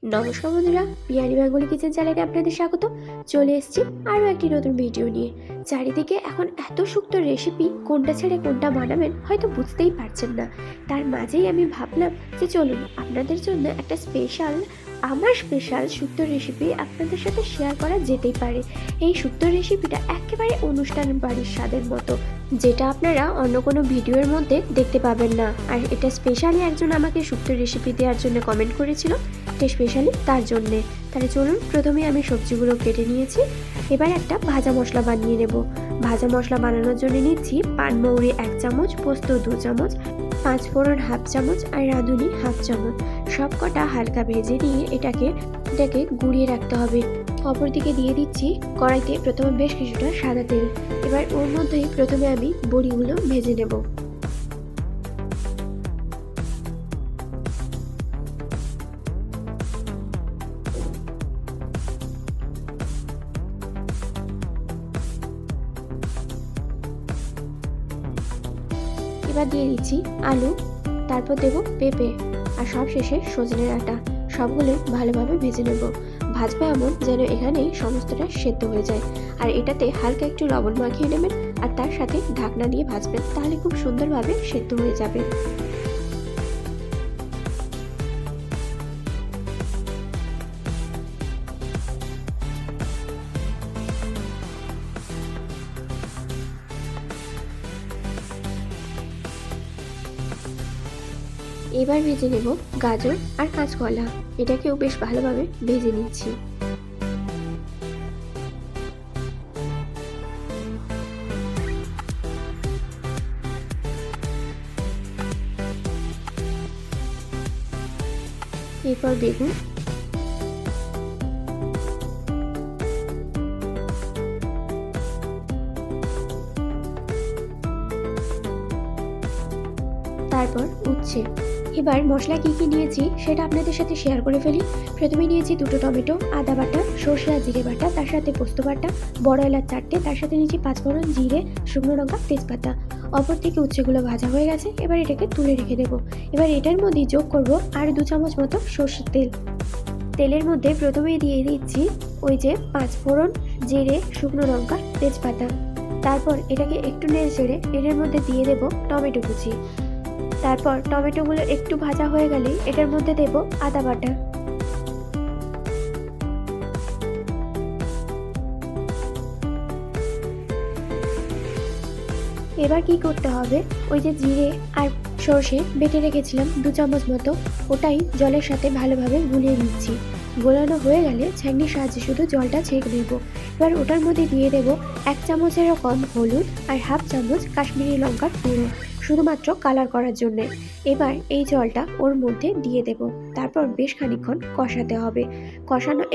নমস্কার বন্ধুরা, Piyari Bengali kitchen চ্যানেলে আপনাদের স্বাগত। চলে এসেছি আরও একটি নতুন ভিডিও নিয়ে। চারিদিকে এখন এত সুন্দর রেসিপি, কোনটা ছেড়ে কোনটা বানাবেন হয়তো বুঝতেই পারছেন না। তার মাঝেই আমি ভাবলাম যে চলুন আপনাদের জন্য একটা আমার স্পেশাল সুন্দর রেসিপি আপনাদের সাথে শেয়ার করা যেতেই পারে। এই সুন্দর রেসিপিটা একেবারে অনুষ্ঠান বাড়ির স্বাদের মতো, যেটা আপনারা অন্য কোনো ভিডিওর মধ্যে দেখতে পাবেন না। আর এটা স্পেশালি একজন আমাকে সুন্দর রেসিপি দেওয়ার জন্য কমেন্ট করেছিল, স্পেশালি তার জন্যে। তাহলে চলুন, প্রথমে আমি সবজিগুলো কেটে নিয়েছি। এবার একটা ভাজা মশলা বানিয়ে নেব। ভাজা মশলা বানানোর জন্য নিচ্ছি পানমৌরি 1 চামচ, পোস্ত 2 চামচ, 5 ফোড়ন 1/2 চামচ আর রাঁধুনি 1/2 চামচ। সব কটা হালকা ভেজে নিয়ে এটাকে গুঁড়িয়ে রাখতে হবে। অপরদিকে দিয়ে দিচ্ছি কড়াইতে প্রথমে বেশ কিছুটা সাদা তেল। এবার ওর মধ্যেই প্রথমে আমি বড়িগুলো ভেজে নেব। এবার দিয়ে দিচ্ছি আলু, তারপর দেব পেঁপে আর সব শেষে সজনে ডাঁটা। সবগুলো ভালোভাবে ভেজে নেব। ভাজবে এমন যেন এখানেই সমস্তটা সেদ্ধ হয়ে যায়। আর এটাতে হালকা একটু লবণ মাখিয়ে নেবেন আর তার সাথে ঢাকনা দিয়ে ভাজবেন, তাহলে খুব সুন্দরভাবে সেদ্ধ হয়ে যাবে। এবার ভেজে নেব গাজর আর কাঁচকলা। এটাকেও বেশ ভালোভাবে ভেজে নিচ্ছি। এরপর বেগুন, তারপর উচ্ছে। এবার মশলা কি কি নিয়েছি সেটা আপনাদের সাথে শেয়ার করে ফেলি। প্রথমে নিয়েছি 2টো টমেটো, আদা বাটা, সর্ষে আর জিরে বাটা, তার সাথে পোস্ত বাটা, বড় এলাচ 4টে, তার সাথে নিয়েছি 5 ফোড়ন, জিরে, শুকনো লঙ্কা, তেজপাতা। অপর থেকে উচ্ছেগুলো ভাজা হয়ে গেছে, এবার এটাকে তুলে রেখে দেবো। এবার এটার মধ্যে যোগ করব আর 2 চামচ মতো সর্ষের তেল। তেলের মধ্যে প্রথমেই দিয়ে দিচ্ছি ওই যে 5 ফোড়ন, জিরে, শুকনো লঙ্কা, তেজপাতা। তারপর এটাকে একটু নেড়ে চেড়ে এটার মধ্যে দিয়ে দেবো টমেটো কুচি। তারপর টমেটোগুলো একটু ভাজা হয়ে গেলেই এটার মধ্যে দেব আদা বাটা। এবার কি করতে হবে, ওই যে জিরে আর সর্ষে বেটে রেখেছিলাম 2 চামচ মতো, ওটাই জলের সাথে ভালোভাবে গুলিয়ে নিচ্ছি। গোলানো হয়ে গেলে ছাঁকনির সাহায্যে শুধু জলটা ছেঁকে দেব। এবার ওটার মধ্যে দিয়ে দেব 1 চামচেরও কম হলুদ আর 1/2 চামচ কাশ্মীরি লঙ্কার গুঁড়ো, শুধুমাত্র কালার করার জন্য। এবার এই জলটা ওর মধ্যে দিয়ে দেব। তারপর বেশ খানিকক্ষণ কষাতে হবে।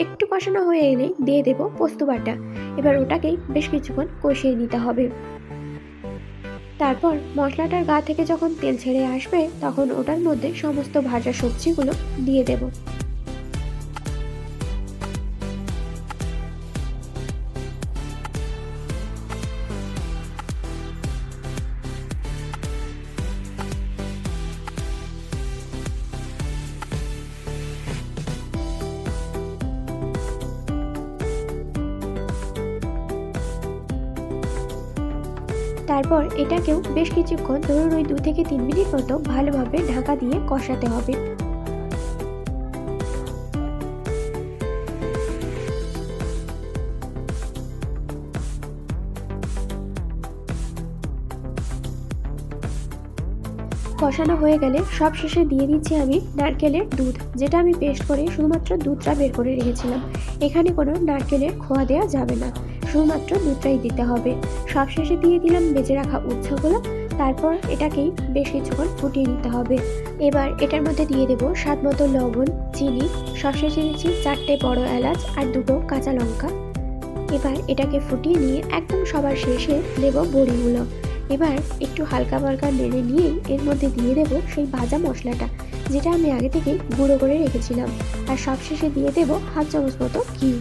একটু কষানো হয়ে এলেই দিয়ে দেব পোস্ত বাটা। এবার ওটাকেই বেশ কিছুক্ষণ কষিয়ে নিতে হবে। তারপর মশলাটার গা থেকে যখন তেল ছেড়ে আসবে তখন ওটার মধ্যে সমস্ত ভাজা সবজিগুলো দিয়ে দেব। তারপর এটাকেও বেশ কিছুক্ষণ, ধরুন ওই 2 থেকে 3 মিনিট মতো ভালোভাবে ঢাকা দিয়ে কষাতে হবে। কষানো হয়ে গেলে সব শেষে দিয়ে দিচ্ছি আমি নারকেলের দুধ, যেটা আমি পেস্ট করে শুধুমাত্র দুধটা বের করে রেখেছিলাম। এখানে কোনো নারকেলের খোয়া দেওয়া যাবে না, শুধুমাত্র দুধটাই দিতে হবে। সব শেষে দিয়ে দিলাম ভেজে রাখা উচ্ছেগুলো। তারপর এটাকেই বেশ কিছুক্ষণ ফুটিয়ে নিতে হবে। এবার এটার মধ্যে দিয়ে দেব স্বাদ মতো লবণ, চিনি, সবশেষে দিচ্ছি 4টে বড় এলাচ আর 2টো কাঁচা লঙ্কা। এবার এটাকে ফুটিয়ে নিয়ে একদম সবার শেষে দেব বড়িগুলো। এবার একটু হালকা নেড়ে নিয়ে এর মধ্যে দিয়ে দেব সেই ভাজা মশলাটা, যেটা আমি আগে থেকেই গুঁড়ো করে রেখেছিলাম। আর সবশেষে দিয়ে দেব 1/2 চামচ মতো ঘি।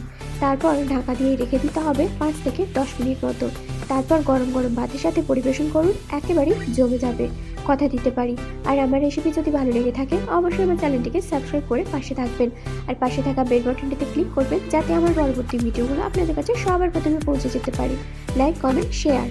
তারপর ঢাকা দিয়ে রেখে দিতে হবে 5 থেকে 10 মিনিট মতো। তারপর গরম গরম ভাতের সাথে পরিবেশন করুন, একেবারেই জমে যাবে। কথা দিতে পারি। আর আমার রেসিপি যদি ভালো লেগে থাকে অবশ্যই আমার চ্যানেলটিকে সাবস্ক্রাইব করে পাশে থাকবেন। আর পাশে থাকা বেল বাটনটিতে ক্লিক করবেন যাতে আমার পরবর্তী ভিডিওগুলো আপনাদের কাছে সবার প্রথমে পৌঁছে যেতে পারে। Like, comment, share.